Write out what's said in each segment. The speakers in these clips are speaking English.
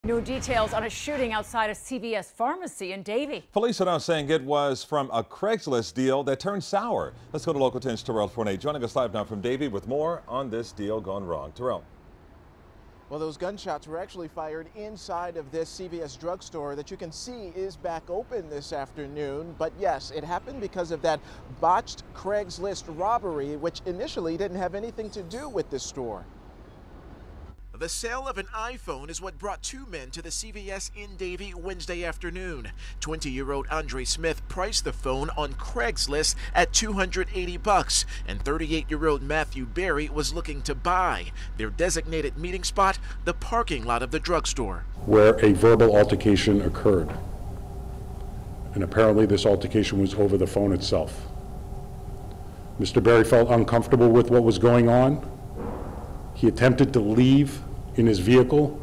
New details on a shooting outside a CVS pharmacy in Davie. Police are now saying it was from a Craigslist deal that turned sour. Let's go to Local 10's Terrell Fournette joining us live now from Davie with more on this deal gone wrong. Terrell. Well, those gunshots were actually fired inside of this CVS drugstore that you can see is back open this afternoon. But yes, it happened because of that botched Craigslist robbery, which initially didn't have anything to do with this store. The sale of an iPhone is what brought two men to the CVS in Davie Wednesday afternoon. 20-year-old Andre Smith priced the phone on Craigslist at $280, and 38-year-old Matthew Berry was looking to buy. Their designated meeting spot, the parking lot of the drugstore, where a verbal altercation occurred. And apparently this altercation was over the phone itself. Mr. Berry felt uncomfortable with what was going on. He attempted to leave in his vehicle,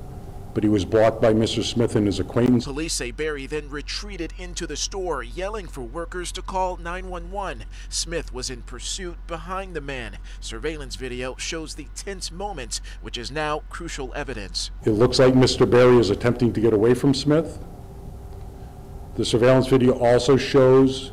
but he was blocked by Mr. Smith and his acquaintance. Police say Berry then retreated into the store, yelling for workers to call 911. Smith was in pursuit behind the man. Surveillance video shows the tense moments, which is now crucial evidence. It looks like Mr. Berry is attempting to get away from Smith. The surveillance video also shows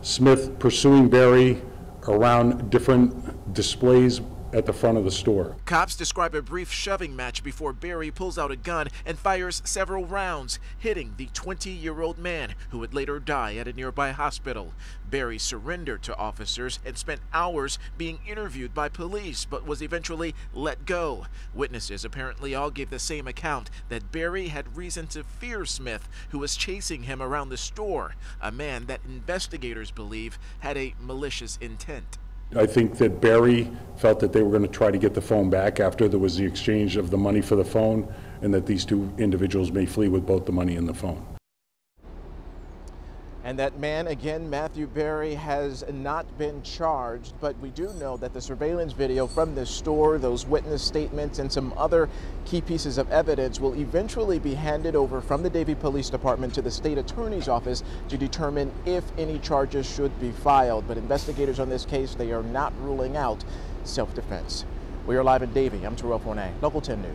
Smith pursuing Berry around different displays at the front of the store. Cops describe a brief shoving match before Berry pulls out a gun and fires several rounds, hitting the 20-year-old man, who would later die at a nearby hospital. Berry surrendered to officers and spent hours being interviewed by police, but was eventually let go. Witnesses apparently all gave the same account, that Berry had reason to fear Smith, who was chasing him around the store, a man that investigators believe had a malicious intent. I think that Berry felt that they were going to try to get the phone back after there was the exchange of the money for the phone, and that these two individuals may flee with both the money and the phone. And that man, again, Matthew Berry, has not been charged, but we do know that the surveillance video from this store, those witness statements, and some other key pieces of evidence will eventually be handed over from the Davie Police Department to the state attorney's office to determine if any charges should be filed. But investigators on this case, they are not ruling out self-defense. We are live in Davie. I'm Terrell Fournette, Local 10 News.